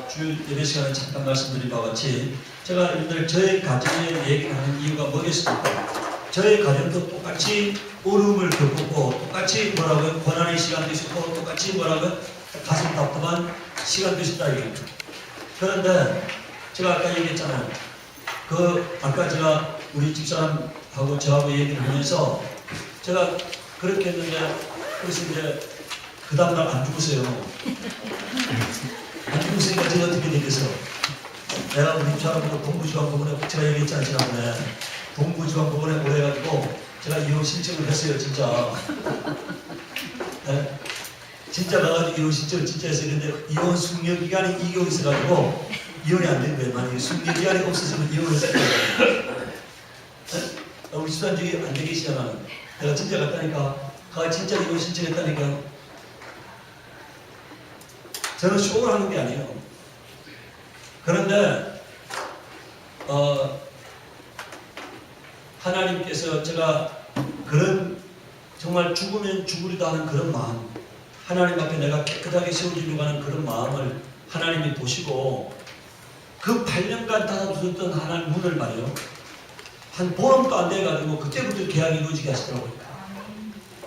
주일 예배 시간에 잠깐 말씀드린 바와 같이 제가 여러분들 저의 가정에 얘기를 하는 이유가 뭐겠습니까? 저의 가정도 똑같이 어려움을 겪었고 똑같이 뭐라고요? 고난의 시간도 있었고 똑같이 뭐라고요? 가슴 답답한 시간도 있었다 이겁니다. 그런데 제가 아까 얘기했잖아요. 아까 제가 우리 집사람하고 저하고 얘기를 하면서 제가 그렇게 했는데 그래서 이제 그 다음날 안 죽었어요. 안 죽었으니까 제가 어떻게 되겠어? 내가 우리 집사람하고 동부지방법원에 제가 얘기했잖아요. 지난번에 동부지방법원에 오래가지고 제가 이혼 신청을 했어요. 진짜. 네? 진짜 나가지고 이혼 신청을 진짜 했어요. 근데 이혼 숙려 기간이 2개월 있어가지고 이혼이 안 된 거예요. 만약에 숙려 기간이 없었으면 이혼을 했을 거예요. 네? 우리 집사람 중에 안 되게 시작하는 내가 진짜 갔다니까 진짜 이혼 신청했다니까. 저는 쇼를 하는 게 아니에요. 그런데 하나님께서 제가 그런 정말 죽으면 죽으리다 하는 그런 마음, 하나님 앞에 내가 깨끗하게 세워지려고 하는 그런 마음을 하나님이 보시고 그 8년간 닫아두셨던 하나님 문을 말이요, 한 보름도 안 돼가지고 그때부터 계약이 이루어지게 하시더라고요.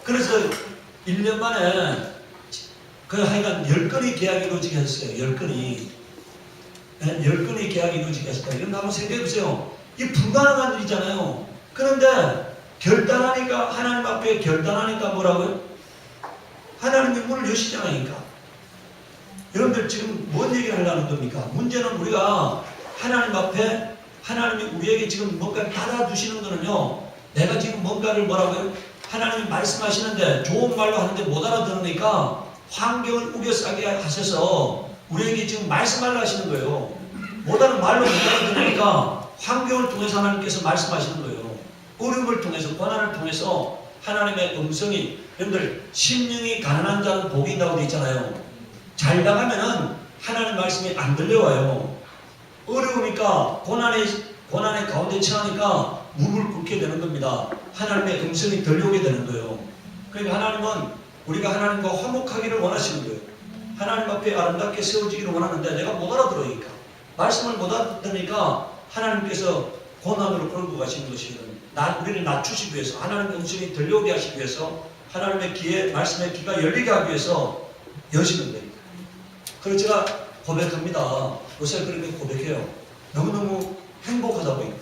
그래서 1년 만에 하여간 10건의 계약이 이루어지게 하셨어요. 10건이. 네? 10건의 계약이 이루어지게 하셨다. 이건 한번 생각해보세요. 이 불가능한 일이잖아요. 그런데 결단하니까, 하나님 앞에 결단하니까 뭐라고요? 하나님의 문을 여시잖아요. 여러분들 지금 뭔 얘기를 하려는 겁니까? 문제는 우리가 하나님 앞에 하나님이 우리에게 지금 뭔가를 받아주시는 거는요, 내가 지금 뭔가를 뭐라고요? 하나님이 말씀하시는데 좋은 말로 하는데 못 알아들으니까 환경을 우겨싸게 하셔서 우리에게 지금 말씀하려 하시는 거예요. 못하는 말로 못 알아들으니까 환경을 통해서 하나님께서 말씀하시는 거예요. 어려움을 통해서, 고난을 통해서 하나님의 음성이, 여러분들 심령이 가난한 자는 복이 있다고 되어 있잖아요. 잘 나가면은 하나님 말씀이 안 들려와요. 어려우니까 고난의 가운데 처하니까 무릎을 꿇게 되는 겁니다. 하나님의 음성이 들려오게 되는 거예요. 그러니까 하나님은 우리가 하나님과 화목하기를 원하시는 거예요. 하나님 앞에 아름답게 세워지기를 원하는데 내가 못 알아들으니까, 말씀을 못 알아들으니까 하나님께서 고난으로 끌고 가시는 것이 우리를 낮추시기 위해서, 하나님의 음성이 들려오게 하시기 위해서, 하나님의 귀에, 말씀의 귀가 열리게 하기 위해서 여시는 거예요. 그래서 제가 고백합니다. 요새 그렇게 고백해요. 너무너무 행복하다 보니까.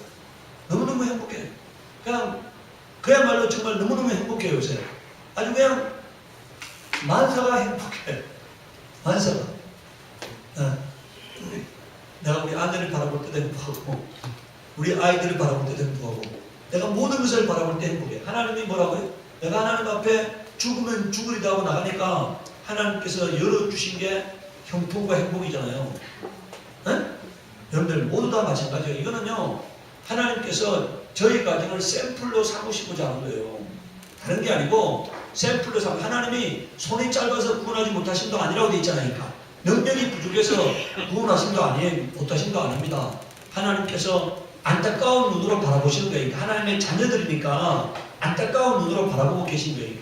너무너무 행복해. 그야말로 정말 너무너무 행복해요. 요새 아주 그냥 만사가 행복해. 만사가. 내가 우리 아내를 바라볼 때도 행복하고, 우리 아이들을 바라볼 때도 행복하고, 내가 모든 것을 바라볼 때 행복해. 하나님이 뭐라고요? 내가 하나님 앞에 죽으면 죽으리다 하고 나가니까 하나님께서 열어주신 게 형통과 행복이잖아요. 네? 여러분들 모두 다 마찬가지예요. 이거는요, 하나님께서 저희 가정을 샘플로 삼으시고자 하는 거예요. 다른 게 아니고 샘플로 삼고, 하나님이 손이 짧아서 구원하지 못하신 도 아니라고 되어 있잖아요. 능력이 부족해서 구원하신 도 아니에요. 못하신 도 아닙니다. 하나님께서 안타까운 눈으로 바라보시는 거예요. 하나님의 자녀들이니까 안타까운 눈으로 바라보고 계신 거예요.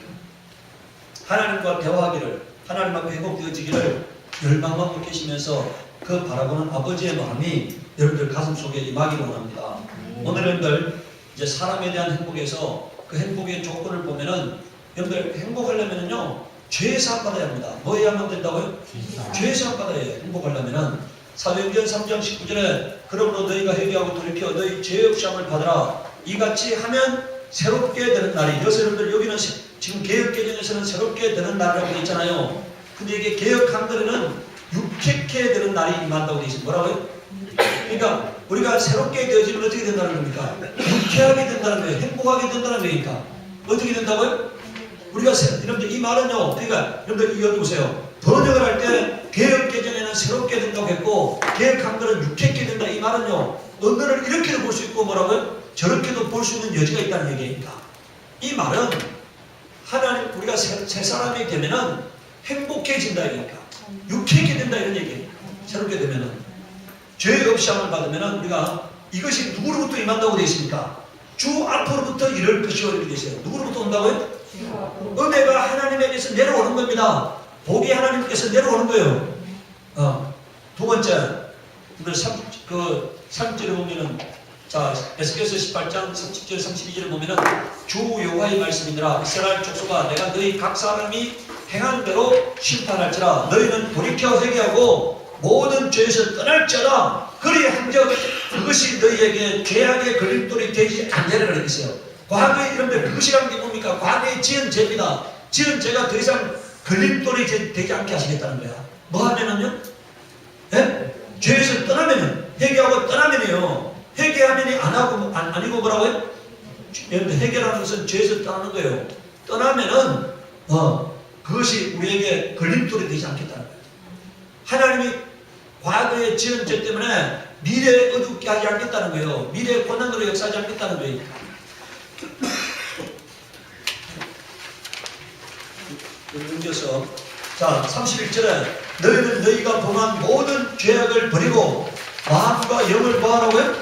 하나님과 대화하기를, 하나님 앞에 회복되어지기를 열망하고 계시면서 그 바라보는 아버지의 마음이 여러분들 가슴 속에 임하기를 원합니다. 오늘 여러분들 이제 사람에 대한 행복에서 그 행복의 조건을 보면은, 여러분들 행복하려면은요, 죄 사함 받아야 합니다. 뭐 해야 하면 된다고요? 죄 사함 받아야 해요. 행복하려면은. 사도행전 3장 19절에 그러므로 너희가 회개하고 돌이켜 너희 죄의 사함을 받으라. 이같이 하면 새롭게 되는 날이. 여기서 여러분들 여기는 지금 개혁개정에서는 새롭게 되는 날이라고 되어 있잖아요. 근데 이게 개혁한글에는 유쾌케 되는 날이 임한다고 되어 있습니다. 뭐라고요? 그러니까 우리가 새롭게 되어지면 어떻게 된다는 겁니까? 유쾌하게 된다는 거예요. 행복하게 된다는 거니까. 어떻게 된다고요? 우리가 여러분들 이 말은요, 그러니까 여러분들 여기 보세요. 번역을 할 때 개혁개정에는 새롭게 된다고 했고, 개혁한글은 유쾌케 된다. 이 말은요, 언어를 이렇게도 볼 수 있고 뭐라고요? 저렇게도 볼 수 있는 여지가 있다는 얘기입니다. 이 말은 하나님, 우리가 새 사람이 되면은 행복해진다 이니까, 유쾌하게 된다 이런 얘기예요. 새롭게 되면은 죄 없이 함을 받으면은 우리가 이것이 누구로부터 임한다고 되어 있습니까? 주 앞으로부터 이럴 것이 이렇게 되어 있어요. 누구로부터 온다고요? 은혜가 하나님에게서 내려오는 겁니다. 복이 하나님께서 내려오는 거예요. 두 번째. 번째, 오늘 3절에 보면은, 자, 에스겔서 18장 30절 32절에 보면은 주 여호와의 말씀이니라. 이스라엘 족속아, 내가 너희 각 사람이 행한 대로 심판할지라. 너희는 돌이켜 회개하고 모든 죄에서 떠날지어다. 그리 한적 그것이 너희에게 죄악의 걸림돌이 되지 않느니라 그랬어요. 과거에 이런데 그것이란 게 뭡니까? 과거에 지은 죄입니다. 지은 죄가 더 이상 걸림돌이 되지 않게 하시겠다는 거야. 뭐 하면은요? 예? 죄에서 떠나면은, 회개하고 떠나면요. 회개하면이 아니고 뭐라고요? 여러분, 회개라는 것은 죄에서 떠나는 거예요. 떠나면은, 그것이 우리에게 걸림돌이 되지 않겠다는 거예요. 하나님이 과거에 지은 죄 때문에 미래에 어둡게 하지 않겠다는 거예요. 미래에 고난으로 역사하지 않겠다는 거예요. 넘겨서, 자, 31절에 너희는 너희가 범한 모든 죄악을 버리고 마음과 영을 뭐하라고요?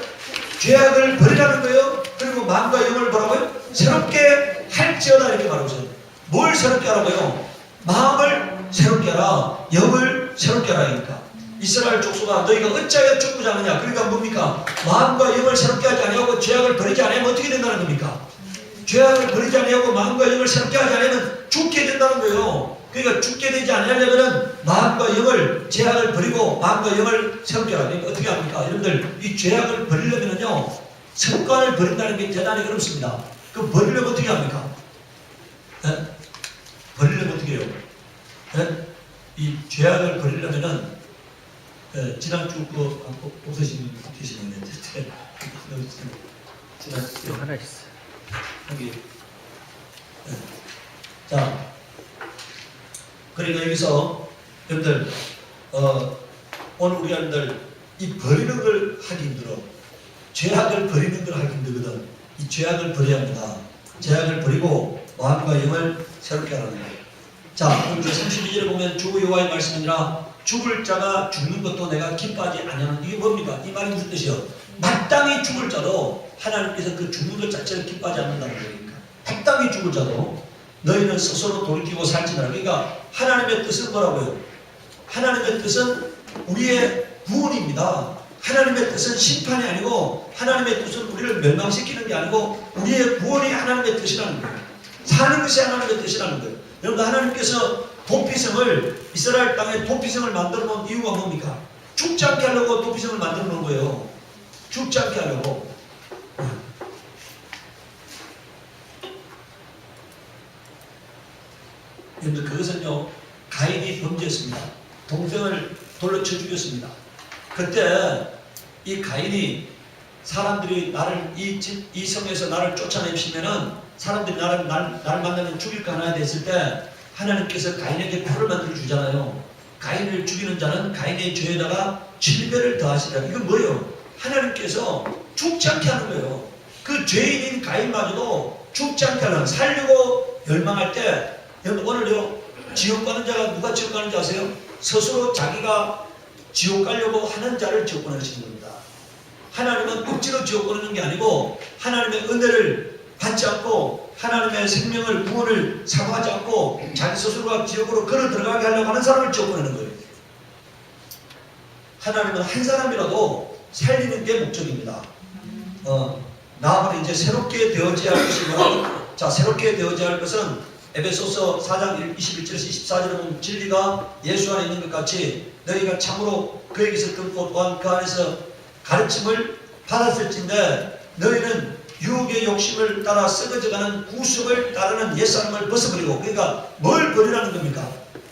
죄악을 버리라는 거예요. 그리고 마음과 영을 뭐라고요? 새롭게 할지어다 이렇게 말하고 있어요. 뭘 새롭게 하라고요? 마음을 새롭게 하라, 영을 새롭게 하라니까. 이스라엘 족속아, 너희가 어찌하여 죽고자 하느냐? 그러니까 뭡니까? 마음과 영을 새롭게 하지 아니하고 죄악을 버리지 않으면 어떻게 된다는 겁니까? 죄악을 버리지 아니하고 마음과 영을 새롭게 하지 않으면 죽게 된다는 거예요. 그러니까 죽게 되지 않으려면 마음과 영을, 죄악을 버리고 마음과 영을 새롭게 하라. 그러니까 어떻게 합니까? 여러분들, 이 죄악을 버리려면요, 습관을 버린다는 게 대단히 어렵습니다. 그 버리려면 어떻게 합니까? 네? 버리려면 어떻게 해요? 네? 이 죄악을 버리려면은, 지난주 없으신 분 계시는데, 지난주 하나 있어. 여기. 네. 자, 그러니까 여기서 여러분들, 오늘 우리 여러분들 이 버리는 걸 하기 힘들어. 죄악을 버리는 걸 하기 힘들거든. 이 죄악을 버려야 합니다. 죄악을 버리고 마음과 영을 새롭게 하라는 거예요. 자, 오늘 32절에 보면 주 여호와의 말씀이니라. 죽을 자가 죽는 것도 내가 기뻐하지 아니하는. 이게 뭡니까? 이 말이 무슨 뜻이요? 마땅히 죽을 자도 하나님께서 그 죽는 것 자체를 기뻐하지 않는다는 거니까. 마땅히 죽을 자도 너희는 스스로 돌이키고 살지니라. 그러니까 하나님의 뜻은 뭐라고요? 하나님의 뜻은 우리의 구원입니다. 하나님의 뜻은 심판이 아니고, 하나님의 뜻은 우리를 멸망시키는 게 아니고, 우리의 구원이 하나님의 뜻이라는 거예요. 사는 것이 하나님의 뜻이라는 거예요. 여러분, 하나님께서 도피성을, 이스라엘 땅에 도피성을 만들어 놓은 이유가 뭡니까? 죽지 않게 하려고 도피성을 만들어 놓은 거예요. 죽지 않게 하려고. 여러분들, 그것은요, 가인이 범죄했습니다. 동생을 돌려 쳐 죽였습니다. 그때 이 가인이, 사람들이 나를 이 성에서 나를 쫓아내시면은 사람들이 나를 만나면 죽일까 하나 됐을 때 하나님께서 가인에게 표를 만들어 주잖아요. 가인을 죽이는 자는 가인의 죄에다가 7배를 더하시라. 이건 뭐예요? 하나님께서 죽지 않게 하는 거예요. 그 죄인인 가인마저도 죽지 않게 하는, 살려고 열망할 때, 여러분, 오늘요, 지옥 가는 자가 누가 지옥 가는지 아세요? 스스로 자기가 지옥 가려고 하는 자를 지옥 보내시는 겁니다. 하나님은 억지로 지옥 보내는 게 아니고, 하나님의 은혜를 받지 않고, 하나님의 생명을, 구원을 사모하지 않고, 자기 스스로가 지옥으로 걸어 들어가게 하려고 하는 사람을 지옥 보내는 거예요. 하나님은 한 사람이라도 살리는 게 목적입니다. 나아가 이제 새롭게 되어져야 할 것이 뭐라고? 자, 새롭게 되어져야 할 것은 에베소서 4장 21절에서 24절에 보면 진리가 예수 안에 있는 것 같이 너희가 참으로 그에게서 끊고 또한 그 안에서 가르침을 받았을진데 너희는 유혹의 욕심을 따라 썩어져가는 구습을 따르는 옛사람을 벗어버리고. 그러니까 뭘 버리라는 겁니까?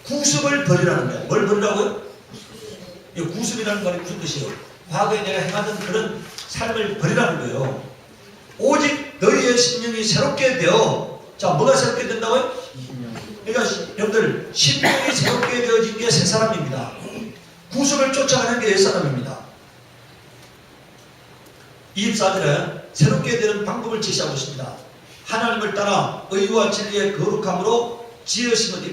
구습을 버리라는 거예요. 뭘 버리라고요? 이 구습이라는 말이 무슨 뜻이에요? 과거에 내가 행하던 그런 삶을 버리라는 거예요. 오직 너희의 심령이 새롭게 되어. 자, 뭐가 새롭게 된다고요? 그러니까 여러분들, 심령이 새롭게 되어진 게 새 사람입니다. 구속을 쫓아가는 게 옛 사람입니다. 24절에 새롭게 되는 방법을 제시하고 있습니다. 하나님을 따라 의와 진리의 거룩함으로 지으심을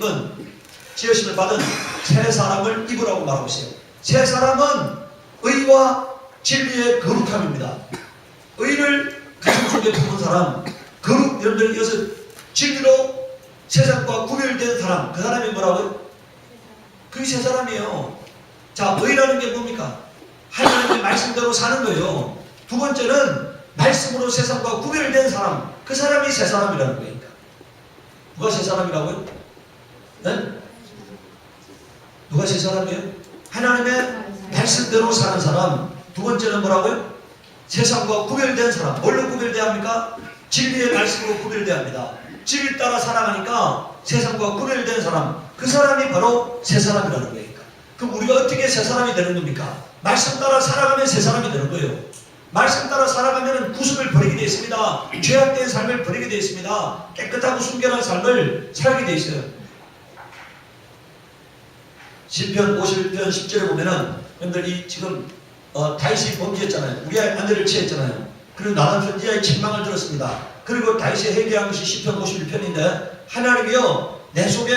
받은 새 사람을 입으라고 말하고 있어요. 새 사람은 의와 진리의 거룩함입니다. 의를 가슴 속에 품은 사람, 거룩, 여러분들 이것은 진리로 세상과 구별된 사람, 그 사람이 뭐라고요? 그게 새 사람이에요. 자, 의라는 게 뭡니까? 하나님의 말씀대로 사는 거예요. 두 번째는 말씀으로 세상과 구별된 사람, 그 사람이 새 사람이라는 거니까. 누가 새 사람이라고요? 네? 누가 새 사람이에요? 하나님의 말씀대로 사는 사람. 두 번째는 뭐라고요? 세상과 구별된 사람. 뭘로 구별돼야 합니까? 진리의 말씀으로 구별돼야 합니다. 진리 따라 살아가니까 세상과 구별된 사람, 그 사람이 바로 새 사람이라는 거니까. 그럼 우리가 어떻게 새 사람이 되는 겁니까? 말씀 따라 살아가면 새 사람이 되는 거예요. 말씀 따라 살아가면 구습을 버리게 되어 있습니다. 죄악된 삶을 버리게 되어 있습니다. 깨끗하고 순결한 삶을 살게 되어 있어요. 시편 51편 10절에 보면은 여러분들 지금 다윗이 범죄했잖아요. 우리아의 아내를 취했잖아요. 그리고 나단 선지자의 책망을 들었습니다. 그리고 다윗이 회개한 것이 시편 51편인데 하나님이요 내 속에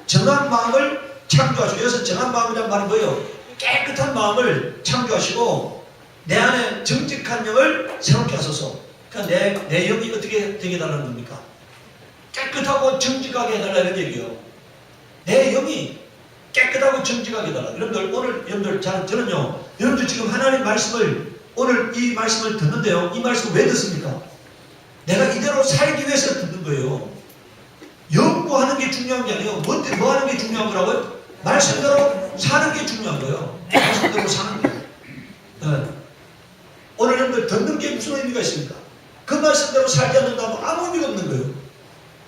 정한 마음을 창조하시고, 여기서 정한 마음이란 말은 뭐예요? 깨끗한 마음을 창조하시고 내 안에 정직한 영을 새롭게 하소서. 그러니까 내 영이 어떻게 되게 해달라는 겁니까? 깨끗하고 정직하게 해달라 이런 얘기예요. 내 영이 깨끗하고 정직하게 해달라. 여러분들 오늘 여러분들 저는요 여러분들 지금 하나님 말씀을 오늘 이 말씀을 듣는데요, 이 말씀을 왜 듣습니까? 내가 이대로 살기 위해서 듣는 거예요. 연구하는 게 중요한 게 아니에요. 뭐 하는 게 중요한 거라고요? 말씀대로 사는 게 중요한 거예요. 말씀대로 사는 거예요. 네. 오늘 여러분들 듣는 게 무슨 의미가 있습니까? 그 말씀대로 살지 않는다면 아무 의미가 없는 거예요.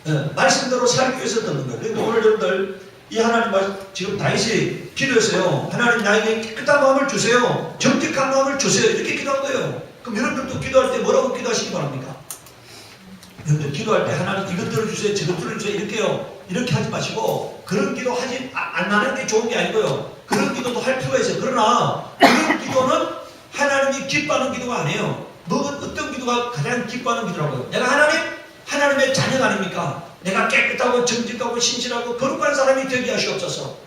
네. 말씀대로 살기 위해서 듣는 거예요. 그러니까 오늘 여러분들 이 하나님 말씀, 지금 다윗이 기도했어요. 하나님 나에게 깨끗한 마음을 주세요. 정직한 마음을 주세요. 이렇게 기도한 거예요. 그럼 여러분들도 기도할 때 뭐라고 기도하시기 바랍니까? 여러분들 기도할 때 하나님 이것 들어주세요, 저것 들어주세요 이렇게요. 이렇게 하지 마시고, 그런 기도 안 하는 게 좋은 게 아니고요. 그런 기도도 할 필요가 있어요. 그러나 그런 기도는 하나님이 기뻐하는 기도가 아니에요. 어떤 기도가 가장 기뻐하는 기도라고요? 내가 하나님의 자녀가 아닙니까? 내가 깨끗하고 정직하고 신실하고 거룩한 사람이 되게 하시옵소서.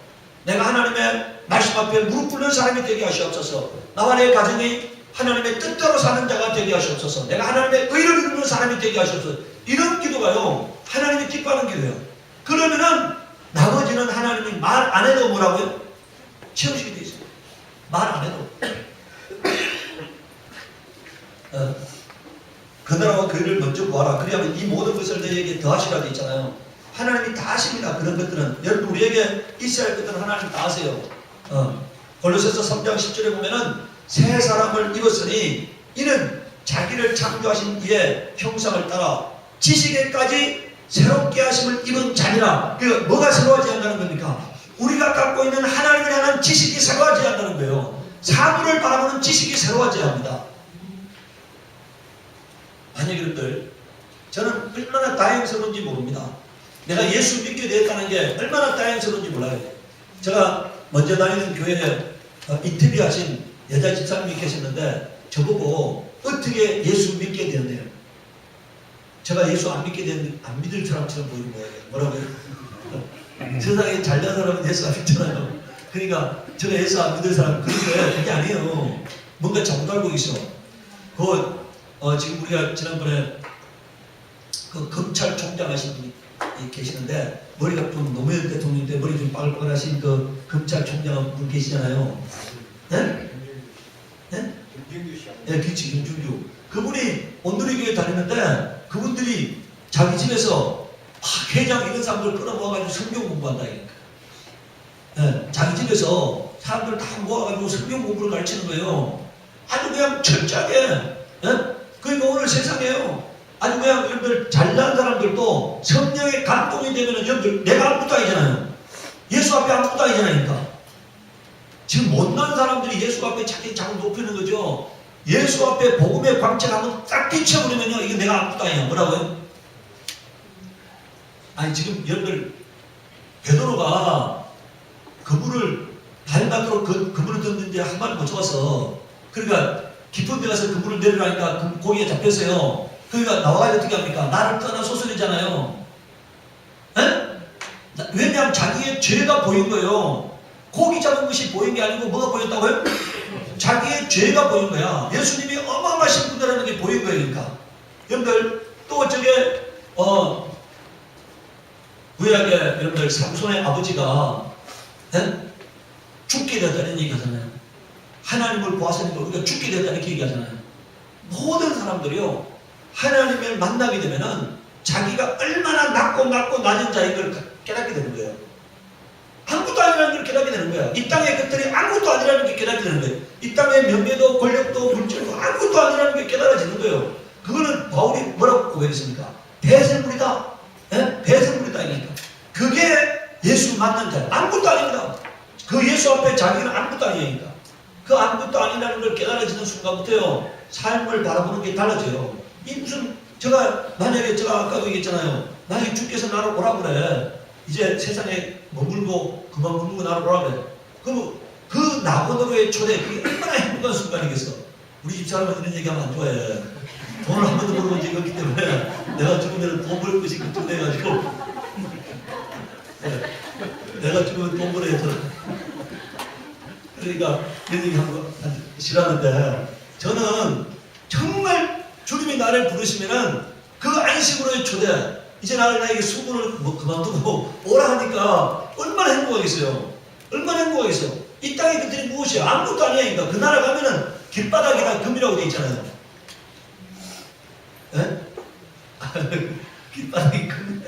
내가 하나님의 말씀 앞에 무릎 꿇는 사람이 되게 하시옵소서. 나와 내 가정이 하나님의 뜻대로 사는 자가 되게 하시옵소서. 내가 하나님의 의를 이루는 사람이 되게 하시옵소서. 이런 기도가요 하나님이 기뻐하는 기도예요. 그러면은 나머지는 하나님이 말 안 해도 뭐라고요? 채우시게 되어 있어요. 말 안 해도. 그나라와 그 일을 먼저 구하라. 그래야만 이 모든 것을 너희에게 더하시라 되 있잖아요. 하나님이 다 하십니다. 그런 것들은. 여러분 우리에게 있어야 할 것들은 하나님 다 하세요. 골로새서 3장 10절에 보면은 새 사람을 입었으니 이는 자기를 창조하신 이의 형상을 따라 지식에까지 새롭게 하심을 입은 자니라. 그 뭐가 새로워져야 한다는 겁니까? 우리가 갖고 있는 하나님을 향한 지식이 새로워져야 한다는 거예요. 사물을 바라보는 지식이 새로워져야 합니다. 만약 여러분들, 저는 얼마나 다행스러운지 모릅니다. 내가 예수 믿게 되었다는 게 얼마나 다행스러운지 몰라요. 제가 먼저 다니는 교회에 인터뷰 하신 여자 집사님이 계셨는데 저보고 어떻게 예수 믿게 되었네요. 제가 예수 안 믿을 사람처럼 보이는 거예요. 뭐라고요? 세상에 잘난 사람은 예수 안 믿잖아요. 그러니까 제가 예수 안 믿을 사람, 그런데 그게 아니에요. 뭔가 잘못 알고 계셔. 지금 우리가 지난번에 그 검찰총장 하신 분이 계시는데 머리가 좀 노무현 대통령인데 머리 좀 빠글빠글하신 그 검찰총장 분 계시잖아요. 네? 네? 김준규 씨. 네, 그렇지, 김준규. 그분이 온누리교회 다니는데 그분들이 자기 집에서 회장 이런 사람들 끌어모아가지고 성경 공부한다니까. 네, 자기 집에서 사람들 다 모아가지고 성경 공부를 가르치는 거예요. 아주 그냥 철저하게. 네? 그러니까 오늘 세상에요. 아주 그냥 여러분들 잘난 사람들도 성령의 감동이 되면은 여러분들 내가 아무것도 아니잖아요. 예수 앞에 아무것도 아니잖아요. 지금 못난 사람들이 예수 앞에 자기 장을 높이는 거죠. 예수 앞에 복음의 광채가 한번 딱 비춰버리면요 이게 내가 아무것도 아니야. 뭐라고요? 아니 지금 여러분들 베드로가 그분을 다른방으로 그분을 듣는데 한 마리 못 잡아서 그러니까 깊은 데 가서 그분을 내리라니까 고기가 잡혔어요. 그러니까 나와야 어떻게 합니까? 나를 떠나소서 그러잖아요. 왜냐하면 자기의 죄가 보인 거예요. 고기 잡은 것이 보인 게 아니고 뭐가 보였다고요? 자기의 죄가 보인 거야. 예수님이 어마어마하신 분이라는 게 보인 거예요. 그러니까 여러분들 또 저게 구약에 여러분들 삼손의 아버지가 죽게 되었다는 얘기하잖아요. 하나님을 보았으니까 우리가 죽게 되었다는 얘기하잖아요. 모든 사람들이요, 하나님을 만나게 되면은 자기가 얼마나 낮고 낮은 자인 걸 깨닫게 되는 거예요. 아무것도 아니라는 걸 깨닫게 되는 거야. 이 땅의 것들이 아무것도 아니라는 게 깨닫게 되는 거예요. 이 땅의 명예도 권력도 물질도 아무것도 아니라는 게 깨달아지는 거예요. 그거는 바울이 뭐라고 고백했습니까? 배설물이다. 예? 배설물이다. 그러니까 그게 예수 만난 자예요. 아무것도 아닙니다. 그 예수 앞에 자기는 아무것도 아니니까. 그 아무것도 아니라는 걸 깨달아지는 순간부터요, 삶을 바라보는 게 달라져요. 이 무슨, 만약에 제가 아까도 얘기했잖아요. 나중에 주께서 나를 오라 그래. 이제 세상에 머물고 그만 머물고 나를 오라 그래. 그럼 그 나고도로의 초대, 그게 얼마나 행복한 순간이겠어. 우리 집사람은 이런 얘기하면 안 좋아해. 돈을 한 번도 벌어본 적이 없기 때문에 내가 죽으면 돈 벌 것이 걱정돼가지고 내가 죽으면 돈 벌어야 돼. 그러니까 이런 얘기 하는 거 싫어하는데, 저는 정말 주님이 나를 부르시면은 그 안식으로의 초대, 이제 나에게 수고를 그만두고 오라 하니까 얼마나 행복하겠어요. 얼마나 행복하겠어요. 이 땅의 것들이 무엇이야? 아무것도 아니니까. 그 나라 가면은 길바닥이나 금이라고 돼 있잖아요. 예? 길바닥이 금,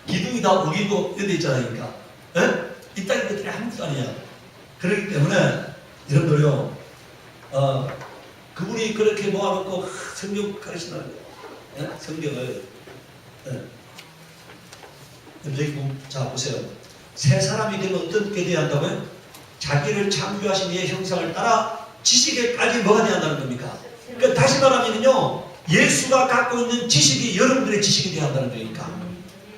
기둥이 다 우기고 이런 데 있잖아요. 그러니까. 예? 이 땅의 것들이 아무것도 아니야. 그렇기 때문에 여러분들요, 그분이 그렇게 모아놓고 성경 가르치는 거예요. 예? 성경을. 예. 여기 자 보세요. 새 사람이 되면 어떻게 돼야 한다고요? 자기를 창조하신 이의 형상을 따라 지식에까지 뭐가 돼야 한다는 겁니까? 그러니까 다시 말하면요, 예수가 갖고 있는 지식이 여러분들의 지식이 돼야 한다는 거니까.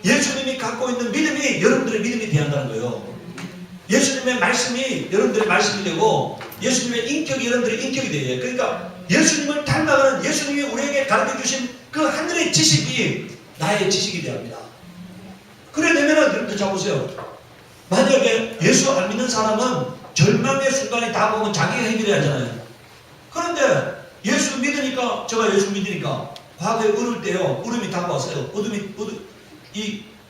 예수님이 갖고 있는 믿음이 여러분들의 믿음이 돼야 한다는 거예요. 예수님의 말씀이 여러분들의 말씀이 되고, 예수님의 인격이 여러분들의 인격이 돼요. 그러니까 예수님을 닮아가는, 예수님이 우리에게 가르쳐 주신 그 하늘의 지식이 나의 지식이 되어야 합니다. 그래 되면은 여러분들 잘 보세요. 만약에 예수 안 믿는 사람은 절망의 순간이 다가오면 자기가 해결해야 하잖아요. 그런데 예수 믿으니까, 제가 예수 믿으니까 과거에 어릴 때요, 어둠이 다가왔어요.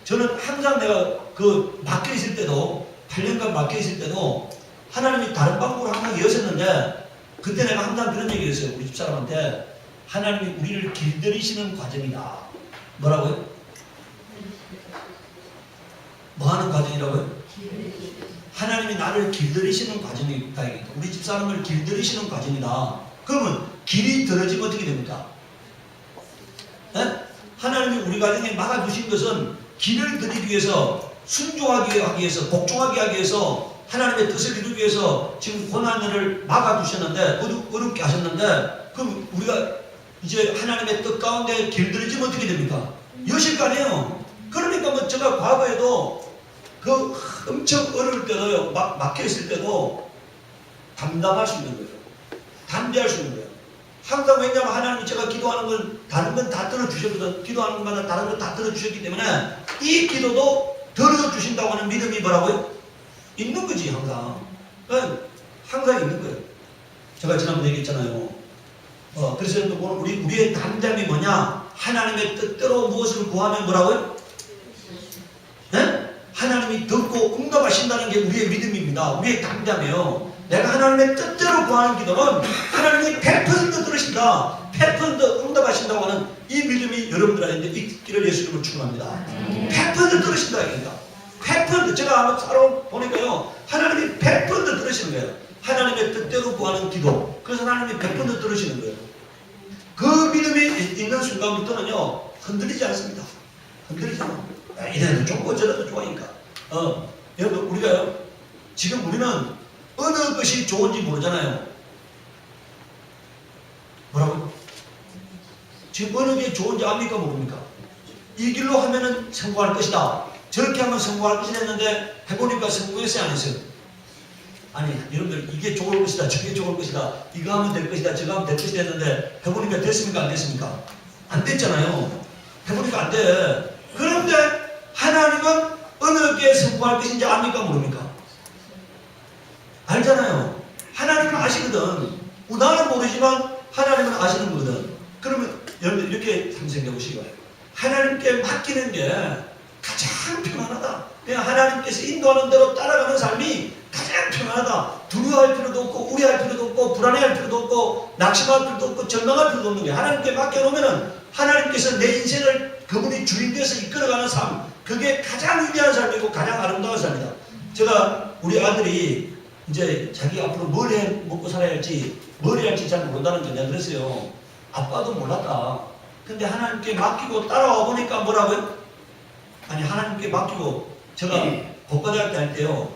저는 항상 내가 그 막혀 있을 때도, 8년간 막혀 있을 때도 하나님이 다른 방법으로 항상 여셨는데, 그때 내가 항상 그런 얘기를 했어요. 우리 집사람한테. 하나님이 우리를 길들이시는 과정이다. 뭐라고요? 뭐 하는 과정이라고요? 하나님이 나를 길들이시는 과정이다. 우리 집사람을 길들이시는 과정이다. 그러면 길이 들어지면 어떻게 됩니까? 에? 하나님이 우리 가정에 막아주신 것은 길을 들이기 위해서, 순종하기 위해서, 복종하기 하기 위해서, 하나님의 뜻을 이루기 위해서 지금 고난을 막아주셨는데, 어렵게 하셨는데, 그럼 우리가 이제 하나님의 뜻 가운데 길들여지면 어떻게 됩니까? 여실 거 아니에요. 그러니까 뭐 제가 과거에도 그 엄청 어려울 때도요, 막혀있을 때도 담담할 수 있는 거예요. 담대할 수 있는 거예요. 항상 왜냐하면 하나님이 제가 기도하는 건 다른 건 다 들어주셨거든. 기도하는 것마다 다른 건 다 들어주셨기 때문에 이 기도도 들어주신다고 하는 믿음이 뭐라고요? 있는 거지, 항상. 항상 있는 거예요. 제가 지난번에 얘기했잖아요. 그래서 우리의 담담이 뭐냐? 하나님의 뜻대로 무엇을 구하면 뭐라고요? 네? 하나님이 듣고 응답하신다는 게 우리의 믿음입니다. 우리의 담담이에요. 내가 하나님의 뜻대로 구하는 기도는 하나님이 100% 들으신다, 100% 응답하신다고 하는 이 믿음이 여러분들한테 있기를 예수님을 축원합니다. 100% 들으신다. 그러니까 100% 제가 한번 살아보니까요, 하나님이 100% 들으시는 거예요. 하나님의 뜻대로 구하는 기도, 그래서 하나님이 100% 들으시는 거예요. 그 믿음이 있는 순간부터는요, 흔들리지 않습니다. 흔들리지 않아. 이래도 좋고 저래도 좋아하니까. 여러분, 우리가요, 지금 우리는 어느 것이 좋은지 모르잖아요. 뭐라고요? 지금 어느 게 좋은지 압니까 모릅니까? 이 길로 하면은 성공할 것이다, 저렇게 하면 성공할 것이다 했는데 해보니까 성공했어요, 안 했어요? 아니, 여러분들, 이게 좋을 것이다, 저게 좋을 것이다, 이거 하면 될 것이다, 저거 하면 될 것이다 했는데 해보니까 됐습니까, 안 됐습니까? 안 됐잖아요. 해보니까 안 돼. 그런데 하나님은 어느 게 성공할 것인지 압니까 모릅니까? 알잖아요. 하나님은 아시거든. 나는 모르지만 하나님은 아시는 거거든. 그러면 여러분들 이렇게 생각해 보시기 바랍니다. 하나님께 맡기는 게 가장 편안하다. 그냥 하나님께서 인도하는 대로 따라가는 삶이 가장 그냥 평안하다. 두려워할 필요도 없고 우려할 필요도 없고 불안해할 필요도 없고 낙심할 필요도 없고 절망할 필요도 없는 거예요. 하나님께 맡겨놓으면은 하나님께서 내 인생을 그분이 주인께서 이끌어가는 삶, 그게 가장 위대한 삶이고 가장 아름다운 삶이다. 제가 우리 아들이 이제 자기 앞으로 뭘 해 먹고 살아야 할지 뭘 해야 할지 잘 모른다는 거 내가 그랬어요. 아빠도 몰랐다. 근데 하나님께 맡기고 따라와 보니까 뭐라고요? 아니 하나님께 맡기고 제가 법과대학교 할 때요.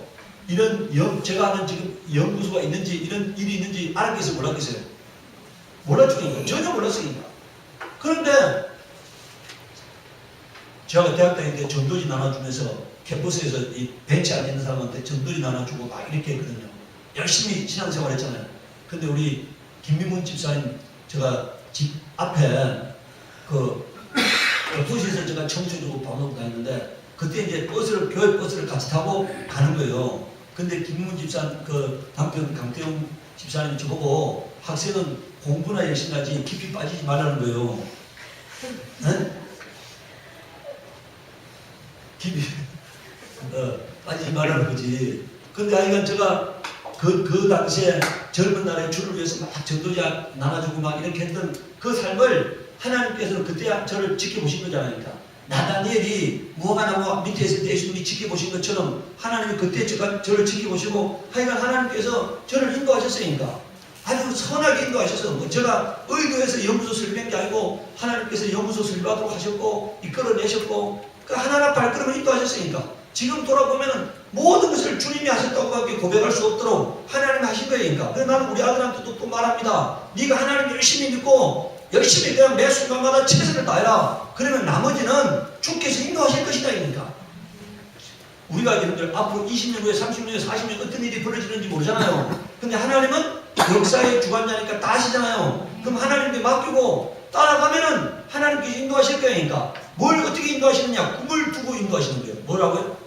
이런 제가 하는 지금 연구소가 있는지 이런 일이 있는지 알았겠어요? 몰랐겠어요? 몰랐죠. 전혀 몰랐으니까. 그런데 제가 대학 다닐 때 전도지 나눠주면서 캠퍼스에서 이 벤치 안에 있는 사람한테 전도지 나눠주고 막 이렇게 했거든요. 열심히 신앙생활 했잖아요. 근데 우리 김민문 집사님 제가 집 앞에 그 도시에서 제가 청소해주고 밥 먹고 다녔는데 그때 이제 교회 버스를 같이 타고 가는 거예요. 근데 김민문 집사님 그 남편 강태웅 집사님이 저보고 학생은 공부나 열심히 하지 깊이 빠지지 말라는 거예요. 네? 깊이 빠지지 말라는 거지. 근데 하여간 제가 그 당시에 젊은 날에 주를 위해서 막 전도지 나눠주고 막 이렇게 했던 그 삶을 하나님께서는 그때 저를 지켜보신 거잖아요. 그러니까 나다니엘이 무화과나무 밑에 있을 때 예수님이 지켜보신 것처럼 하나님이 그때 저를 지켜보시고 하여간 하나님께서 저를 인도하셨으니까 아주 선하게 인도하셔서 뭐 제가 의도해서 연구소 설립한 게 아니고 하나님께서 연구소 설립하도록 하셨고 이끌어내셨고 그 하나하나 발걸음을 인도하셨으니까 지금 돌아보면은 모든 것을 주님이 하셨다고밖에 고백할 수 없도록 하나님이 하신 거니까. 그래서 나는 우리 아들한테도 또 말합니다. 네가 하나님 열심히 믿고 열심히 그냥 매 순간마다 최선을 다해라. 그러면 나머지는 주께서 인도하실 것이다. 이니까 우리가 여러분들 앞으로 20년 후에 30년 후에 40년 어떤 일이 벌어지는지 모르잖아요. 근데 하나님은 역사의 주관자니까 다 아시잖아요. 그럼 하나님께 맡기고 따라가면은 하나님께서 인도하실 거니까. 뭘 어떻게 인도하시느냐? 꿈을 두고 인도하시는 거예요. 뭐라고요?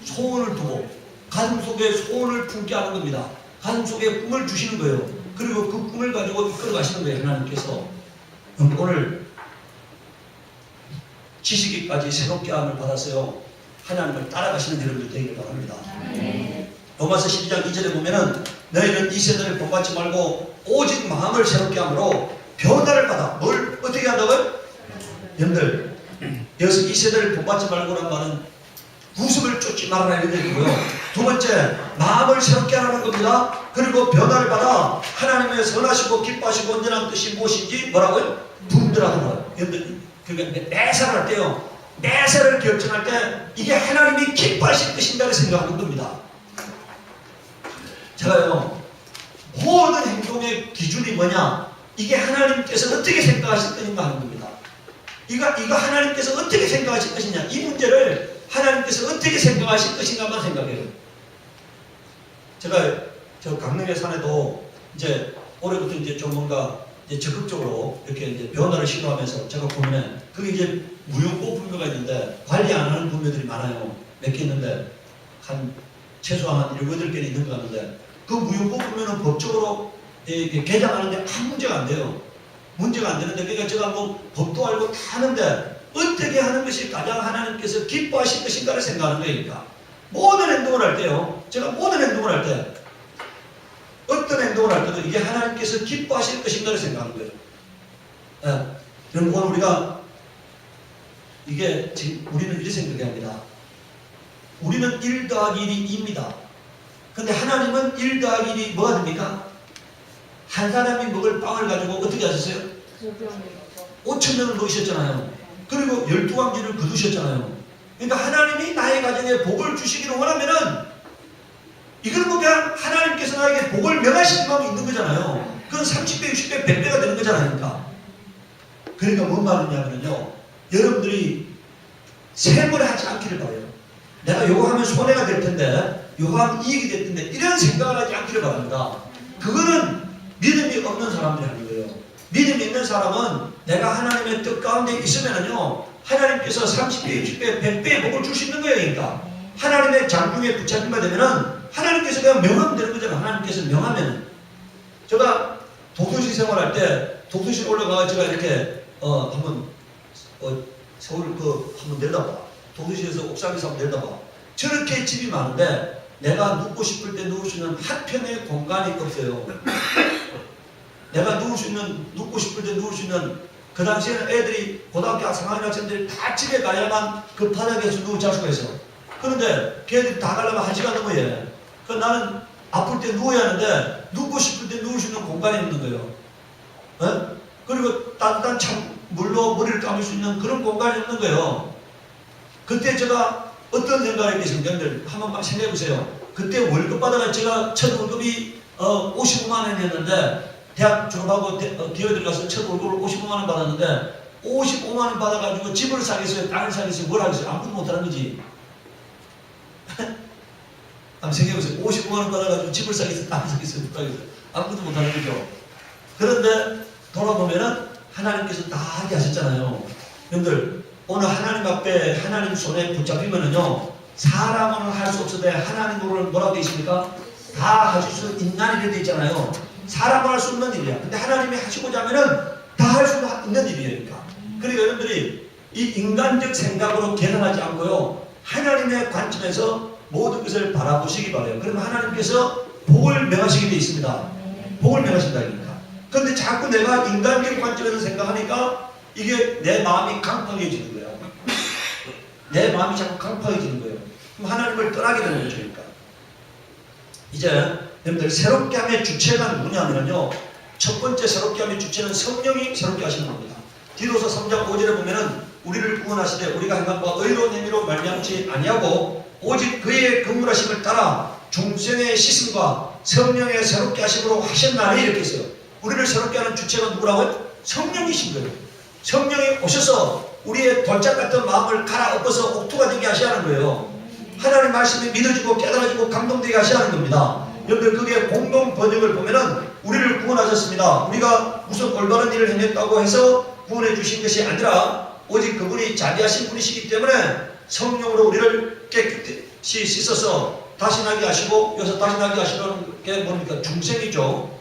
소원을 두고 가슴 속에 소원을 품게 하는 겁니다. 가슴 속에 꿈을 주시는 거예요. 그리고 그 꿈을 가지고 이끌어 가시는 거예요. 하나님께서. 오늘 지식까지 새롭게 함을 받았어요. 하나님을 따라가시는 여러분들 되기를 바랍니다. 로마서 12장 2절에 보면은 너희는 이 세대를 본받지 말고 오직 마음을 새롭게 함으로 변화를 받아. 뭘 어떻게 한다고요? 여러분들 여기서 이 세대를 본받지 말고라는 말은 구습을 쫓지 말아라 이런 얘기고요. 두 번째, 마음을 새롭게 하라는 겁니다. 그리고 변화를 받아 하나님의 선하시고 기뻐하시고 온전한 뜻이 무엇인지 뭐라고요? 분별하는 거예요. 여러분들 그러니까 매사를 할 때요. 매사를 결정할 때 이게 하나님이 기뻐하실 것인가를 생각하는 겁니다. 제가요 모든 행동의 기준이 뭐냐? 이게 하나님께서 어떻게 생각하실 것인가 하는 겁니다. 이거 하나님께서 어떻게 생각하실 것이냐? 이 문제를 하나님께서 어떻게 생각하실 것인가만 생각해요. 제가 저 강릉의 산에도 이제 올해부터 이제 좀 뭔가 이제 적극적으로 이렇게 이제 변화를 시도하면서 제가 보면 그게 이제 무용고 분묘가 있는데 관리 안 하는 분묘들이 많아요. 몇 개 있는데 한 최소한 한 7, 8개는 있는 것 같은데 그 무용고 분묘는 법적으로 개장하는데 아무 문제가 안 돼요. 문제가 안 되는데 그러니까 제가 뭐 법도 알고 다 하는데 어떻게 하는 것이 가장 하나님께서 기뻐하실 것인가를 생각하는 거니까 모든 행동을 할 때요. 제가 모든 행동을 할 때 어떤 행동을 할 때도 이게 하나님께서 기뻐하실 것인가를 생각하는 거예요. 예. 여러분 오늘 우리가 이게 지금 우리는 이렇게 생각해야 합니다. 우리는 1 더하기 1이 2입니다. 근데 하나님은 1 더하기 1이 뭐가 됩니까? 한 사람이 먹을 빵을 가지고 어떻게 하셨어요? 5,000명을 먹이셨잖아요. 그리고 12광지를 거두셨잖아요. 그러니까 하나님이 나의 가정에 복을 주시기를 원하면은 이건 뭐 그냥 하나님께서 나에게 복을 명하시는 마음이 있는 거잖아요. 그건 30배, 60배, 100배가 되는 거잖아요. 그러니까 뭔 말이냐면요. 여러분들이 셈을 하지 않기를 바라요. 내가 요거 하면 손해가 될 텐데 요거 하면 이익이 될 텐데 이런 생각을 하지 않기를 바랍니다. 그거는 믿음이 없는 사람들이 하는 거예요. 믿음이 있는 사람은 내가 하나님의 뜻 가운데 있으면은요 하나님께서 30배, 60배, 100배의 복을 줄 수 있는 거예요. 그러니까 하나님의 장중에 붙잡힌 바 되면은 하나님께서 그냥 명하면 되는 거잖아요. 하나님께서 명하면 제가 독서실 생활할 때 독서실 올라가 제가 이렇게 한번 서울 한번 내려다봐. 독서실에서 옥상에서 한번 내려다봐. 저렇게 집이 많은데 내가 눕고 싶을 때 누울 수 있는 한편의 공간이 없어요. 내가 눕고 싶을 때 누울 수 있는, 그 당시에는 애들이 고등학교 3학년 학생들이 다 집에 가야만 그 바닥에서 누워 잘 수가 있어. 그런데 걔들이 다 가려면 1시간 넘어야. 그 나는 아플 때 누워야 하는데 눕고 싶을 때 누울 수 있는 공간이 없는 거예요. 에? 그리고 따뜻한 물로 머리를 감을 수 있는 그런 공간이 없는 거예요. 그때 제가 어떤 생각을 했겠습니까? 여러분들 한번 생각해 보세요. 그때 월급 받아가 제가 첫 월급이 55만 원이었는데, 대학 졸업하고 기업에 들어가서 첫 월급을 55만 원 받았는데, 55만 원 받아가지고 집을 사겠어요? 땅을 사겠어요? 뭘 하겠어요? 아무것도 못하는 거지. 한번 생각해보세요. 55만 원 받아가지고 집을 사겠어요? 땅을 사겠어요? 못 사겠어요? 아무것도 못하는 거죠. 그런데 돌아보면은 하나님께서 다 하게 하셨잖아요. 여러분들, 오늘 하나님 앞에 하나님 손에 붙잡히면은요, 사람은 할 수 없어도 하나님으로 뭐라고 되어 있습니까? 다 하실 수 있는 일이 되어 있잖아요. 사람은 할 수 없는 일이야. 근데 하나님이 하시고자 하면은 다 할 수 있는 일이니까. 그러니까 여러분들이 이 인간적 생각으로 계산하지 않고요, 하나님의 관점에서 모든 것을 바라보시기 바라요. 그러면 하나님께서 복을 명하시게 되어 있습니다. 복을 명하신다니까. 그런데 자꾸 내가 인간적 관점에서 생각하니까 이게 내 마음이 강팍해지는 거야. 내 마음이 자꾸 강팍해지는 거예요. 그럼 하나님을 떠나게 되는 거죠. 그러니까. 이제 여러분들 새롭게 함의 주체가 누구냐면요, 첫 번째 새롭게 함의 주체는 성령이 새롭게 하시는 겁니다. 디도서 3장 5절에 보면은 우리를 구원하시되 우리가 행함과 의로운 행위로 말미암지 아니하고 오직 그의 긍휼하심을 따라 중생의 씻음과 성령의 새롭게 하심으로 하셨나니, 이렇게 했어요. 우리를 새롭게 하는 주체가 누구라고요? 성령이신 거예요. 성령이 오셔서 우리의 돌짝 같은 마음을 갈아엎어서 옥토가 되게 하시는 거예요. 하나님 말씀이 믿어지고 깨달아지고 감동되게 하시는 겁니다. 여러분들, 그게 공동 번역을 보면은 우리를 구원하셨습니다. 우리가 무슨 올바른 일을 행했다고 해서 구원해 주신 것이 아니라 오직 그분이 자비하신 분이시기 때문에 성령으로 우리를 깨끗이 씻어서 다시 나게 하시고, 여기서 다시 나게 하시는 게 뭡니까? 중생이죠.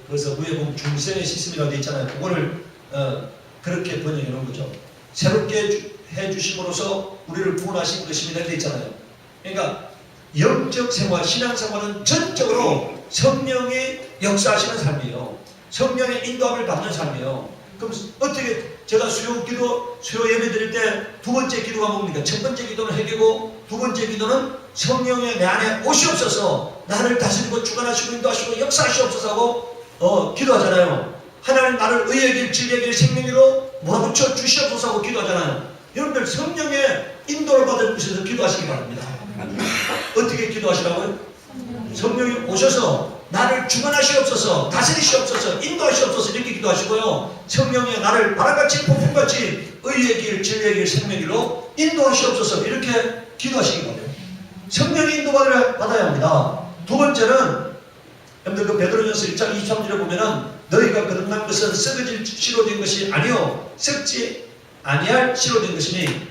그래서 위에 보면 중생의 씻음이라고 되어 있잖아요. 그거를 그렇게 번역해 놓은 거죠. 새롭게 해주심으로써 우리를 구원하신 것입니다. 되어 있잖아요. 그러니까 영적 생활, 신앙생활은 전적으로 성령이 역사하시는 삶이에요. 성령의 인도함을 받는 삶이에요. 그럼 어떻게 제가 수요 예배 드릴 때 두 번째 기도가 뭡니까? 첫 번째 기도는 회개고, 두 번째 기도는 성령의 내 안에 오시옵소서, 나를 다스리고 주관하시고 인도하시고 역사하시옵소서 하고 기도하잖아요. 하나님 나를 의의 길, 진리의 길, 생명으로 몰아붙여 주시옵소서 하고 기도하잖아요. 여러분들, 성령의 인도를 받을 곳에서 기도하시기 바랍니다. 어떻게 기도하시라고요? 성령이 오셔서 나를 주관하시옵소서, 다스리시옵소서, 인도하시옵소서, 이렇게 기도하시고요. 성령이 나를 바람같이 폭풍같이 의의 길, 진리의 길, 생명의 길로 인도하시옵소서, 이렇게 기도하시기 바랍니다. 성령의 인도받아야 합니다. 두 번째는 여러분들, 그 베드로전서 1장 23절에 보면은 너희가 거듭난 것은 썩어질 씨로 된 것이 아니요 썩지 아니할 씨로 된 것이니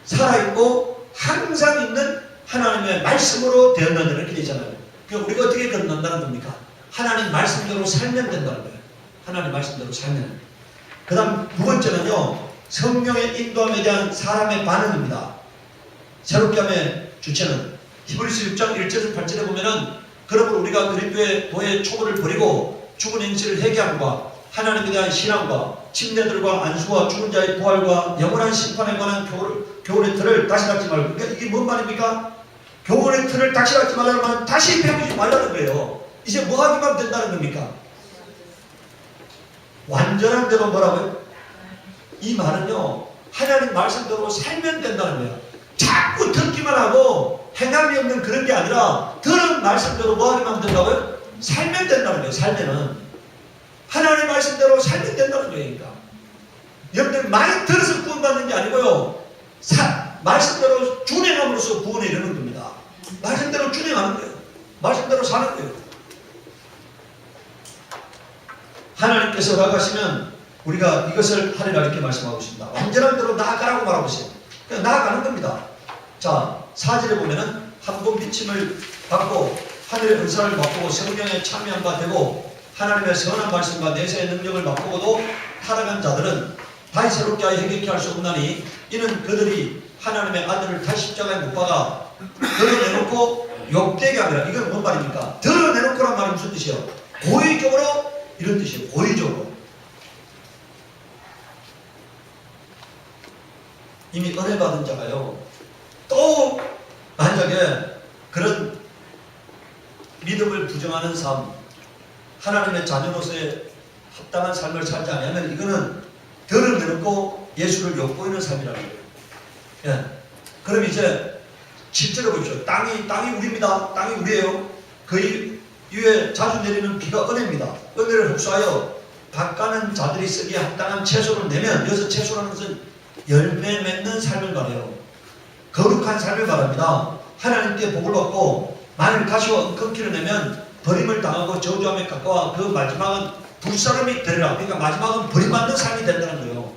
살아있고 항상 있는 하나님의 말씀으로 되었느니라, 이렇게 되잖아요. 그러니까 우리가 어떻게 거듭난다는 겁니까? 하나님 말씀대로 살면 된다는 거예요. 하나님 말씀대로 살면. 그 다음 두 번째는요, 성령의 인도함에 대한 사람의 반응입니다. 새롭게 함의 주체는 히브리서 6장 1절에서 8절에 보면은 그러므로 우리가 그리스도의 도의 초보를 버리고 죽은 행실을 회개함과 하나님에 대한 신앙과 침례들과 안수와 죽은 자의 부활과 영원한 심판에 관한 교훈의 틀을 다시 갖지 말고. 그러니까 이게 뭔 말입니까? 교훈의 틀을 다시 갖지 말라는 말은 다시 배우지 말라는 거예요. 이제 뭐 하기만 된다는 겁니까? 완전한 대로 뭐라고요? 이 말은요, 하나님 말씀대로 살면 된다는 거예요. 자꾸 듣기만 하고 행함이 없는 그런 게 아니라 들은 말씀대로 뭐 하기만 된다고요? 살면 된다는 거예요. 살면은 하나님 말씀대로 살면 된다는 거니까. 여러분들, 많이 들어서 구원받는 게 아니고요, 말씀대로 준행함으로써 구원에 이르는 겁니다. 말씀대로 준행하는 거예요. 말씀대로 사는 거예요. 하나님께서 나아가시면 우리가 이것을 하리라, 이렇게 말씀하고 있습니다. 완전한 대로 나아가라고 말하고 있어요. 그냥 나아가는 겁니다. 자, 4절에 보면은 한 번 비침을 받고 하늘의 은사를 맛보고 성령에 참여한 바 되고 하나님의 선한 말씀과 내세의 능력을 맛보고도 타락한 자들은 다시 새롭게 하여 행복케 할 수 없나니 이는 그들이 하나님의 아들을 다시 십자가에 못 박아 드러내놓고 욕되게 하느라. 이건 뭔 말입니까? 드러내놓고란 말이 무슨 뜻이에요? 고의적으로 이런 뜻이에요. 고의적으로. 이미 은혜 받은 자가요. 또 만약에 그런 믿음을 부정하는 삶, 하나님의 자녀로서의 합당한 삶을 살지 않으면 이거는 드러내놓고 예수를 엿보이는 삶이라는 거예요. 예. 그럼 이제 10절에 보십시오. 땅이 우리입니다. 땅이 우리예요. 그 위에 자주 내리는 비가 은혜입니다. 은혜를 흡수하여 밭가는 자들이 쓰기에 합당한 채소를 내면, 여기서 채소라는 것은 열매 맺는 삶을 말해요. 거룩한 삶을 말합니다. 하나님께 복을 받고 만일 가시와 은근키를 내면 버림을 당하고 저주함에 가까워 그 마지막은 불사람이 되리라. 그러니까 마지막은 버림받는 삶이 된다는 거예요.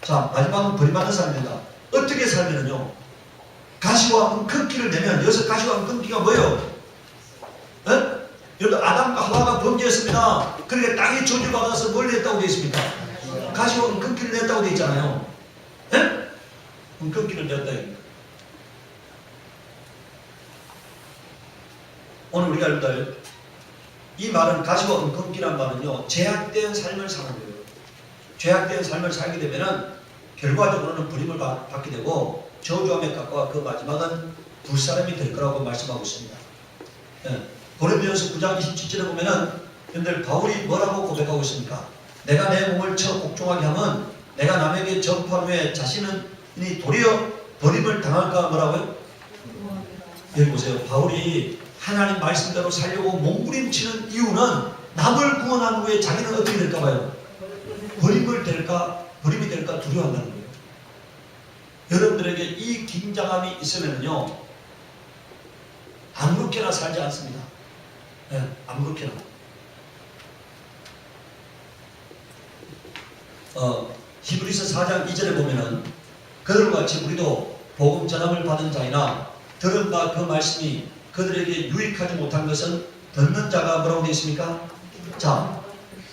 자, 마지막은 버림받는 삶이 된다. 어떻게 살면은요? 가시와 은근키를 내면, 여기서 가시와 은근키가 뭐예요? 여러분, 아담과 하와가 범죄했습니다. 그러니까 땅이 저주받아서 뭘 냈다고 되어 있습니까? 가시와 은근키를 냈다고 되어 있잖아요. 은근키를 냈다. 오늘 우리가 여러분들 이 말은 가시와 은근키란 말은요, 죄악된 삶을 사는 거예요. 죄악된 삶을 살게 되면은 결과적으로는 부림을 받게 되고 저주함에 가까워 그 마지막은 불사람이 될 거라고 말씀하고 있습니다. 고린도전서 9장 27절에 보면은 여러분들 바울이 뭐라고 고백하고 있습니까? 내가 내 몸을 쳐 복종하게 하면 내가 남에게 전파한 후에 자신은 도리어 버림을 당할까 뭐라고요? 여기 보세요. 바울이 하나님 말씀대로 살려고 몸부림치는 이유는 남을 구원한 후에 자기는 어떻게 될까 봐요? 버림이 될까 두려워한다는 거예요. 여러분들에게 이 긴장함이 있으면요, 아무렇게나 살지 않습니다. 아무렇게나. 히브리서 4장 2절에 보면은 그들과 같이 우리도 복음 전함을 받은 자이나 들은 바 그 말씀이 그들에게 유익하지 못한 것은 듣는 자가 뭐라고 되어 있습니까? 자,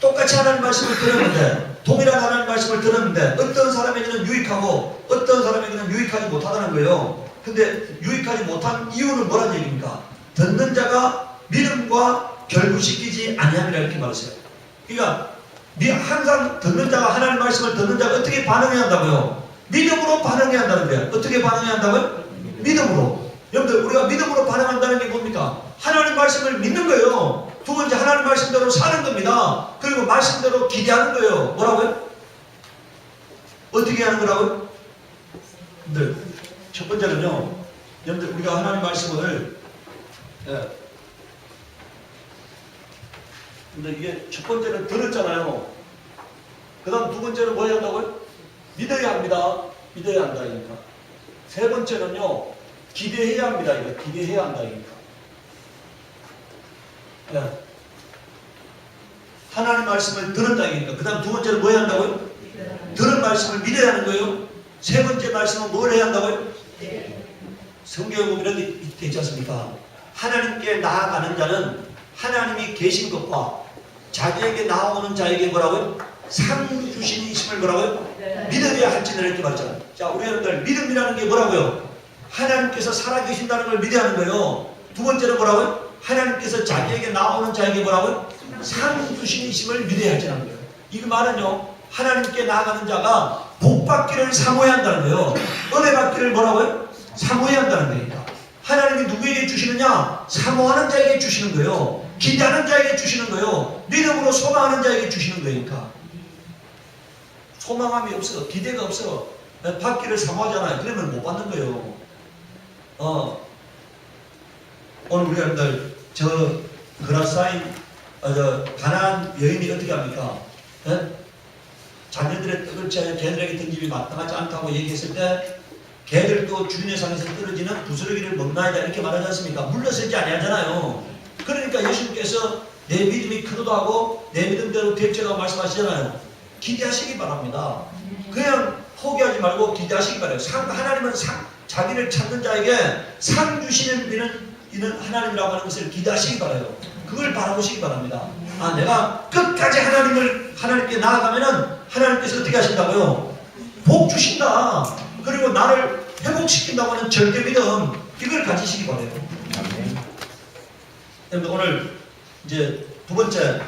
똑같이 하나님 말씀을 들었는데, 동일한 하나님 말씀을 들었는데 어떤 사람에게는 유익하고 어떤 사람에게는 유익하지 못하다는 거예요. 근데 유익하지 못한 이유는 뭐란 얘기입니까? 듣는 자가 믿음과 결부시키지 아니함이라 이렇게 말했어요. 그러니까 항상 듣는 자가, 하나님 말씀을 듣는 자가 어떻게 반응해야 한다고요? 믿음으로 반응해야 한다는 거예요. 어떻게 반응해야 한다고요? 믿음으로. 여러분들, 우리가 믿음으로 반응한다는 게 뭡니까? 하나님 말씀을 믿는 거예요. 두 번째, 하나님 말씀대로 사는 겁니다. 그리고 말씀대로 기대하는 거예요. 뭐라고요? 어떻게 하는 거라고요? 여러분들, 첫 번째는요, 여러분들, 우리가 하나님 말씀을, 근데 이게 첫 번째는 들었잖아요. 그 다음 두 번째는 뭐 해야 한다고요? 믿어야 합니다. 믿어야 한다, 이니까. 세 번째는요, 기대해야 합니다. 이거 기대해야 한다, 이니까. 하나님 말씀을 들었다, 이니까. 그 다음 두 번째는 뭐 해야 한다고요? 들은 말씀을 믿어야 하는 거예요. 세 번째 말씀은 뭘 해야 한다고요? 성경에 보면 이렇게 되지 않습니까? 하나님께 나아가는 자는 하나님이 계신 것과 자기에게 나아오는 자에게 뭐라고요? 상 주신 이심을 뭐라고요? 믿어야 할지는 이렇게 말했잖아요. 자, 우리 여러분들, 믿음이라는 게 뭐라고요? 하나님께서 살아계신다는 걸 믿어야 하는 거예요. 두 번째는 뭐라고요? 하나님께서 자기에게 나오는 자에게 뭐라고요? 상 주신 이심을 믿어야 할지라는 거예요. 이 말은요, 하나님께 나아가는 자가 복 받기를 사모해야 한다는 거예요. 은혜 받기를 뭐라고요? 사모해야 한다는 거니까. 하나님이 누구에게 주시느냐? 사모하는 자에게 주시는 거예요. 기대하는 자에게 주시는 거예요. 믿음으로 소망하는 자에게 주시는 거니까. 소망함이 없어, 기대가 없어, 받기를 사모하잖아요. 그러면 못 받는 거예요. 오늘 우리 여러분들, 저 그라사인, 가나안 여인이 어떻게 합니까? 자녀들의 떡을 채 개들에게 던집이 마땅하지 않다고 얘기했을 때, 개들도 주인의 상에서 떨어지는 부스러기를 먹나이다 이렇게 말하지 않습니까? 물러서지 아니하잖아요. 그러니까 예수님께서 내 믿음이 크도다 하고 내 믿음대로 될지라고 말씀하시잖아요. 기대하시기 바랍니다. 그냥 포기하지 말고 기대하시기 바라요. 하나님은 자기를 찾는 자에게 상 주시는 이는 하나님이라고 하는 것을 기대하시기 바라요. 그걸 바라보시기 바랍니다. 내가 끝까지 하나님께 나아가면은 하나님께서 어떻게 하신다고요? 복 주신다. 그리고 나를 회복시킨다고 하는 절대 믿음, 이걸 가지시기 바래요. 여러분 오늘 이제 두 번째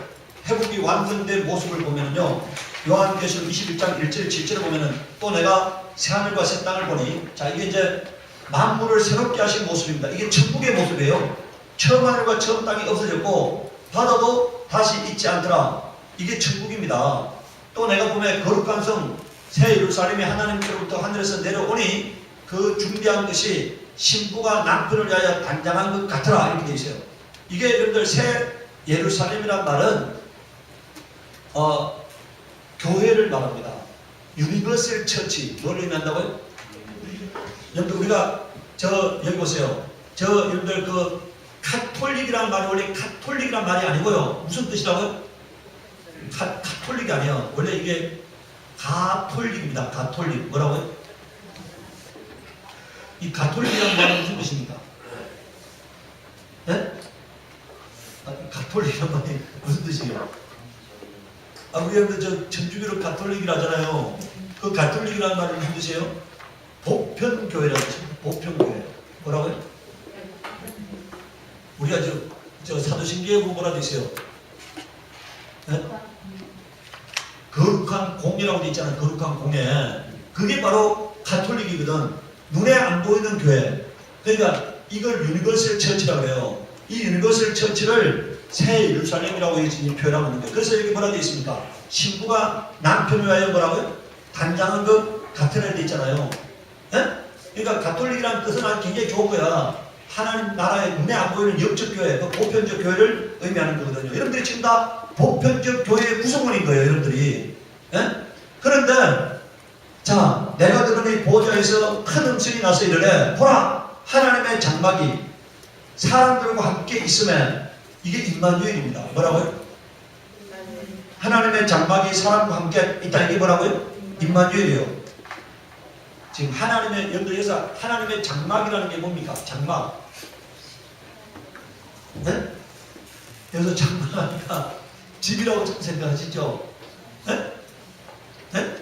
회복이 완성된 모습을 보면요, 요한계시록 21장 1절 7절에 보면은 또 내가 새하늘과 새 땅을 보니, 자 이게 이제 만물을 새롭게 하신 모습입니다. 이게 천국의 모습이에요. 처음 하늘과 처음 땅이 없어졌고 바다도 다시 있지 않더라. 이게 천국입니다. 또 내가 보면 거룩한 성 새 예루살렘이 하나님께로부터 하늘에서 내려오니 그 준비한 것이 신부가 남편을 위하여 단장한 것 같더라. 이렇게 되어 있어요. 이게 여러분들 새 예루살렘이란 말은 교회를 말합니다. 유니버설 처치. 뭘 의미한다고요? 여러분들 우리가 여기 보세요. 여러분들 그 카톨릭이라는 말이 원래 카톨릭이란 말이 아니고요. 무슨 뜻이라고요? 카톨릭이 아니에요. 원래 이게 가톨릭입니다. 가톨릭. 뭐라고요? 이 가톨릭이라는 말은 무슨 뜻입니까? 네? 가톨릭이란 말이 무슨 뜻이에요? 우리 여러분들 천주교로 가톨릭이라 하잖아요. 그 가톨릭이라는 말이 무슨 뜻이에요? 보편교회라고 했습니다. 보편교회. 뭐라고요? 우리가 사도신경에 보면 뭐라 돼 있어요? 네? 거룩한 공예라고 돼 있잖아요. 거룩한 공예. 그게 바로 가톨릭이거든. 눈에 안 보이는 교회. 그러니까 이걸 유니버설 처치라고 해요. 이 유니버설 처치를 새 예루살렘이라고 표현하고 있는데, 그래서 여기 뭐라 돼 있습니까? 신부가 남편을 위하여 뭐라고요? 단장한 것 같으라 돼 있잖아요. 네? 그러니까 가톨릭이라는 뜻은 굉장히 좋은 거야. 하나님 나라의 눈에 안 보이는 영적 교회, 그 보편적 교회를 의미하는 거거든요. 여러분들이 지금 다 보편적 교회의 구성원인 거예요, 여러분들이. 예? 그런데 자, 내가 그러니 보좌에서 큰 음성이 나서 이르되 보라, 하나님의 장막이 사람들과 함께 있으면, 이게 임마누엘입니다. 뭐라고요? 하나님의 장막이 사람과 함께 있다. 이게 뭐라고요? 임마누엘이에요. 지금 하나님의, 여러분들에서 하나님의 장막이라는 게 뭡니까? 장막. 네? 여기서 장막하니까 집이라고 생각하시죠? 네? 네?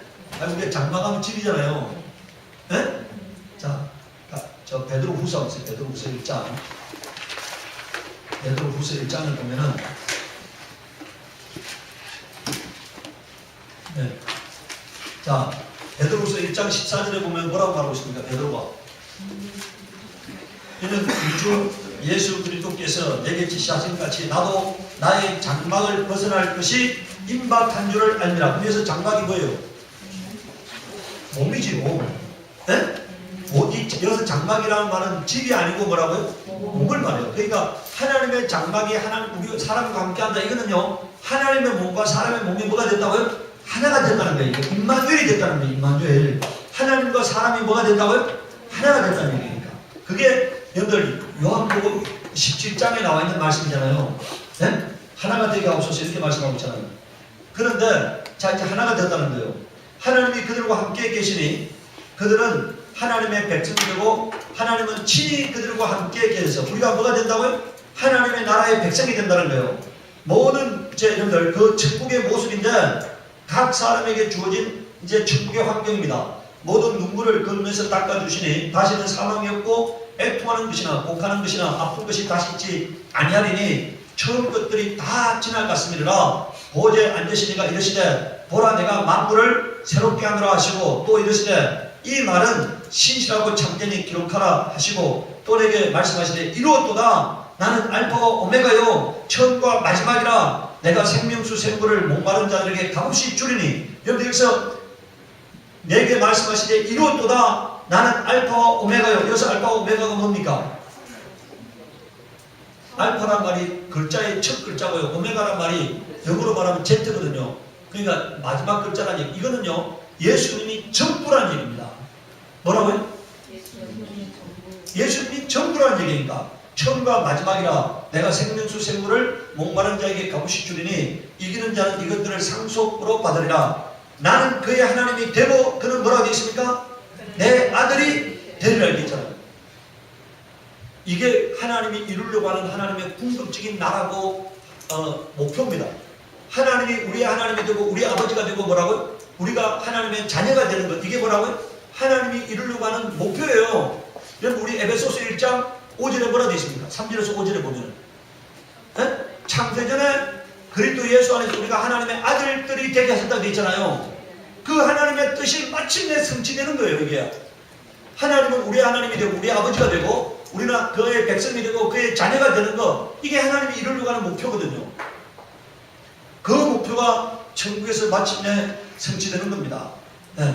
우리가 장막하면 집이잖아요. 네? 자, 저 베드로후서 보세요. 베드로후서 1장. 베드로후서 1장을 보면은, 네. 자, 베드로후서 1장 14절에 보면 뭐라고 말하고 있습니까? 베드로가 이는 우주 예수 그리스도께서 내게 지시하신 같이 나도 나의 장막을 벗어날 것이 임박한 줄을 알미라. 그래서 장막이 뭐예요? 몸이지, 몸. 네? 여기서 장막이라는 말은 집이 아니고 뭐라고요? 몸을 말해요. 그러니까 하나님의 장막이 우리 사람과 함께 한다. 이거는요, 하나님의 몸과 사람의 몸이 뭐가 됐다고요? 하나가 됐다는 거예요. 임마누엘이 됐다는 거예요. 임마누엘. 하나님과 사람이 뭐가 됐다고요? 하나가 됐다는 얘기니까. 그게 여러분들 요한복음 17장에 나와 있는 말씀이잖아요. 네? 하나가 되게 하옵소서 이렇게 말씀하고 있잖아요. 그런데 자, 이제 하나가 됐다는 거예요. 하나님이 그들과 함께 계시니 그들은 하나님의 백성이 되고 하나님은 친히 그들과 함께 계셔서 우리가 뭐가 된다고요? 하나님의 나라의 백성이 된다는 거예요. 모든 여러분들 그 천국의 모습인데 각 사람에게 주어진 이제 천국의 환경입니다. 모든 눈물을 걸으면서 닦아주시니 다시는 사망이 없고 애통하는 것이나 곡하는 것이나 아픈 것이 다시 있지 아니하리니 처음 것들이 다 지나갔음이라. 보좌에 앉으시니가 이르시되 보라 내가 만물을 새롭게 하노라 하시고 또 이르시되 이 말은 신실하고 참되니 기록하라 하시고 또 내게 말씀하시되 이루었도다. 나는 알파와 오메가요 처음과 마지막이라. 내가 생명수 생물을 목마른 자들에게 값없이 주리니. 여러분 여기서 내게 말씀하시되 이루었도다. 나는 알파와 오메가요. 여기서 알파와 오메가가 뭡니까? 알파란 말이 글자의 첫 글자고요. 오메가란 말이 영어로 말하면 Z거든요. 그러니까 마지막 글자란 얘기. 이거는요, 예수님이 전부란 얘기입니다. 뭐라고요? 예수님이 전부란 얘기니까. 처음과 마지막이라. 내가 생명수 생물을 목마른 자에게 값없이 주리니 이기는 자는 이것들을 상속으로 받으리라. 나는 그의 하나님이 되고 그는 뭐라고 되어 있습니까? 내 아들이 되리라 이렇게 있잖아요. 이게 하나님이 이루려고 하는 하나님의 궁극적인 나라고 목표입니다. 하나님이 우리의 하나님이 되고 우리 아버지가 되고 뭐라고요? 우리가 하나님의 자녀가 되는 것. 이게 뭐라고요? 하나님이 이루려고 하는 목표예요. 여러분 우리 에베소서 1장 5절에 뭐라 되어 있습니까? 3절에서 5절에 보면 창세전에 그리스도 예수 안에서 우리가 하나님의 아들들이 되게 하셨다고 되어 있잖아요. 그 하나님의 뜻이 마침내 성취되는 거예요. 이게 하나님은 우리의 하나님이 되고 우리의 아버지가 되고 우리는 그의 백성이 되고 그의 자녀가 되는 거, 이게 하나님이 이루려고 하는 목표거든요. 그 목표가 천국에서 마침내 성취되는 겁니다. 네.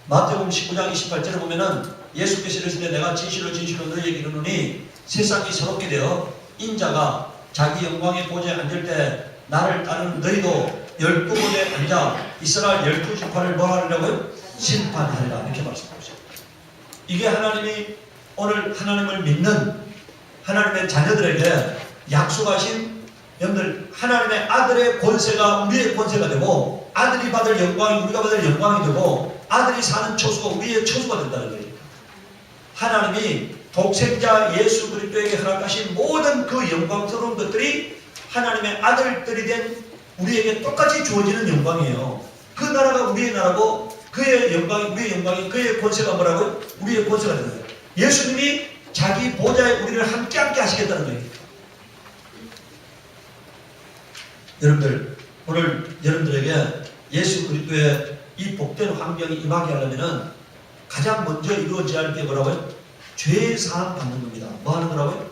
마태복음 19장 28절에 보면은 예수께서 이르시되 내가 진실로 진실로 너희에게 이르노니 세상이 새롭게 되어 인자가 자기 영광의 보좌에 앉을 때 나를 따르는 너희도 12곳에 앉아 이스라엘 12지파를 뭐 하려고요? 심판하리라, 이렇게 말씀하셨어요. 이게 하나님이 오늘 하나님을 믿는 하나님의 자녀들에게 약속하신, 여러분들 하나님의 아들의 권세가 우리의 권세가 되고 아들이 받을 영광이 우리가 받을 영광이 되고 아들이 사는 처소가 우리의 처소가 된다는 거예요. 하나님이 독생자 예수 그리스도에게 허락하신 모든 그 영광스러운 것들이 하나님의 아들들이 된 우리에게 똑같이 주어지는 영광이에요. 그 나라가 우리의 나라고 그의 영광이 우리의 영광이, 그의 권세가 뭐라고요? 우리의 권세가 되는 거예요. 예수님이 자기 보좌에 우리를 함께 하시겠다는 거예요. 여러분들 오늘 여러분들에게 예수 그리스도의 이 복된 환경이 임하게 하려면은 가장 먼저 이루어져야 할 게 뭐라고요? 죄사함 받는 겁니다. 뭐 하는 거라고요?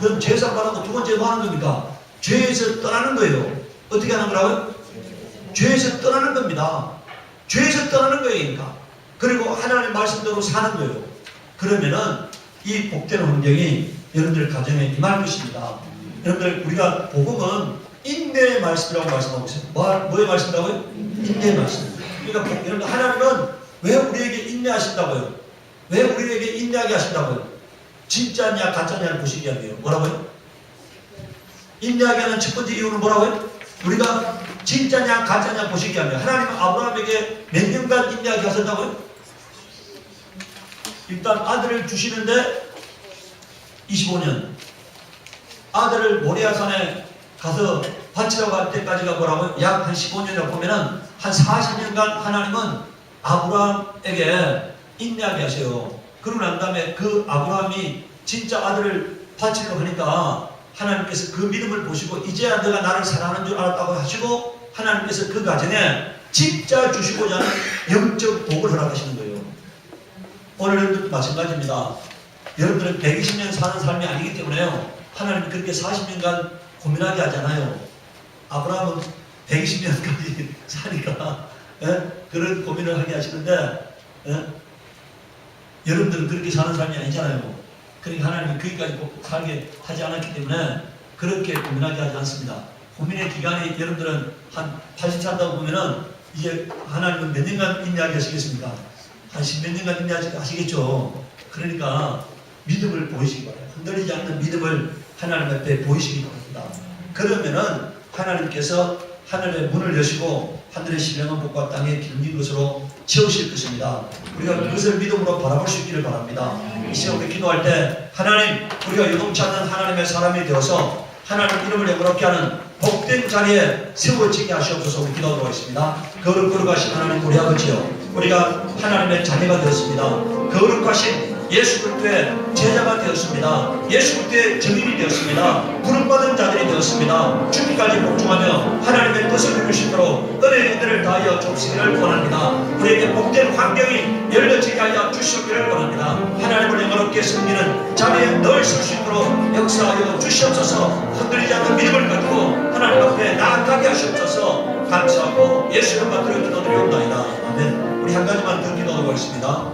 그럼 죄사함 받는 거 두 번째 뭐 하는 겁니까? 죄에서 떠나는 거예요. 어떻게 하는 거라고요? 죄에서 떠나는 겁니다. 죄에서 떠나는 거예요. 그러니까. 그리고 하나님의 말씀대로 사는 거예요. 그러면은 이 복된 환경이 여러분들 가정에 임할 것입니다. 여러분들 우리가 복음은 인내의 말씀이라고 말씀하고 있어요. 뭐의 말씀이라고요? 인내의 말씀. 그러니까 여러분 하나님은 왜 우리에게 인내하신다고요? 왜 우리에게 인내하게 하신다고요? 진짜냐 가짜냐를 보시기 위함이에요. 뭐라고요? 인내하게 하는 첫 번째 이유는 뭐라고요? 우리가 진짜냐 가짜냐 보시기 위함이에요. 하나님은 아브라함에게 몇 년간 인내하게 하셨다고요? 일단 아들을 주시는데 25년, 아들을 모리아산에 가서 바치라고 할 때까지가 뭐라고요? 약 한 15년이라고 보면은 한 40년간 하나님은 아브라함에게 인내하게 하세요. 그러고 난 다음에 그 아브라함이 진짜 아들을 바치려고 하니까 하나님께서 그 믿음을 보시고 이제야 내가 나를 사랑하는 줄 알았다고 하시고 하나님께서 그 가정에 진짜 주시고자 하는 영적 복을 허락하시는 거예요. 오늘 여러분들도 마찬가지입니다. 여러분들은 120년 사는 삶이 아니기 때문에요. 하나님이 그렇게 40년간 고민하게 하잖아요. 아브라함은 120년까지 사니까 그런 고민을 하게 하시는데 여러분들은 그렇게 사는 삶이 아니잖아요. 그러니까 하나님이 거기까지 살게 하지 않았기 때문에 그렇게 고민하게 하지 않습니다. 고민의 기간이 여러분들은 한 80 산다고 보면은 이제 하나님은 몇 년간 인내하게 하시겠습니까? 한 10몇 년간 인내하시겠죠. 그러니까 믿음을 보이시기 바라요. 흔들리지 않는 믿음을 하나님 앞에 보이시기 바랍니다. 그러면은 하나님께서 하늘의 문을 여시고 하늘의 신령한 복과 땅에 기름진 것으로 채우실 것입니다. 우리가 그것을 믿음으로 바라볼 수 있기를 바랍니다. 이 시간 우리 기도할 때 하나님, 우리가 요동치 않는 하나님의 사람이 되어서 하나님 이름을 영광롭게 하는 복된 자리에 세워지게 하시옵소서. 우리 기도하도록 하겠습니다. 거룩하신 하나님 우리 아버지요, 우리가 하나님의 자녀가 되었습니다. 거룩하신 예수 그리스도의 제자가 되었습니다. 예수 그리스도의 증인이 되었습니다. 부름받은 자들이 되었습니다. 주기까지 복종하며 하나님의 뜻을 이룰 수 있도록 은혜의 은혜를 다하여 주시기를 원합니다. 우리에게 복된 환경이 열려지게 하여 주시기를 원합니다. 하나님을 영광롭게 섬기는 자리에 늘 설 수 있도록 역사하여 주시옵소서. 흔들리지 않는 믿음을 가지고 하나님 앞에 나아가게 하시옵소서. 감사하고 예수 이름 받들어 기도드리옵나이다. 아멘. 우리 한 가지만 더 기도하고 있습니다.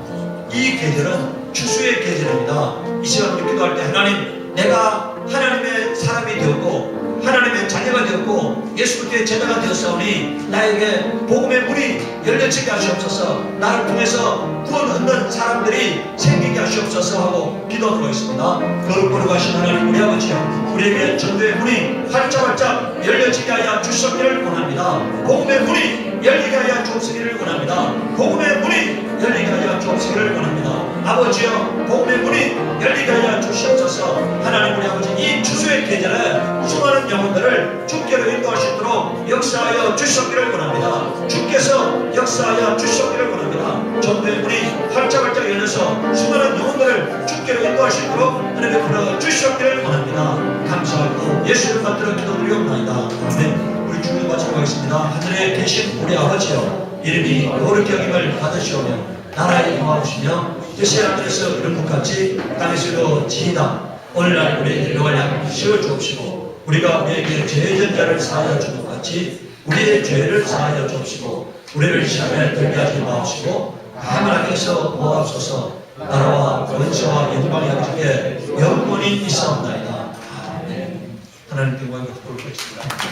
이 계절은 추수의 계절입니다. 이 시간 우리 기도할 때 하나님, 내가 하나님의 사람이 되었고 하나님의 자녀가 되었고 예수 그리스도의 제자가 되었사오니 나에게 복음의 문이 열려지게 하시옵소서. 나를 통해서 구원 얻는 사람들이 생기게 하시옵소서 하고 기도하도록 하겠습니다. 거룩하신 하나님 우리 아버지여, 우리에게 전도의 문이 활짝활짝 열려지게 하여 주시기를 원합니다. 복음의 문이 열리게 하여 주시기를 원합니다. 복음의 문이 열리게 하여 주시기를 원합니다. 아버지여, 복음의 문이 열리게 하여 주시옵소서. 하나님 우리 아버지, 이 추수의 계절에 수많은 영혼들을 주께로 인도할 수 있도록 역사하여 주셨기를 원합니다. 주께서 역사하여 주셨기를 원합니다. 정부의 문이 활짝활짝 열려서 수많은 영혼들을 주께로 인도할 수 있도록 하나님의 불러가 주셨기를 원합니다. 감사하고 예수를 받들어 기도드리옵나이다. 아멘. 우리 주님 마치겠습니다. 하늘에 계신 우리 아버지여, 이름이 거룩히 여김을 받으시오며 나라에 임하오시며 뜻이 하늘에서 이룬 것 같이 땅에서도 지이다. 오늘날 우리에게 일용할 양식을 주옵시고 우리가 우리에게 죄진 자를 사하여 준 것 같이 우리의 죄를 사하여 주옵시고 우리를 시험에 들게 하지 마옵시고 다만 하께서 모아옵소서. 나라와 권세와 영광이 아버지께 영원히 있사옵나이다. 아멘. 하나님께 영광을 돌리겠습니다.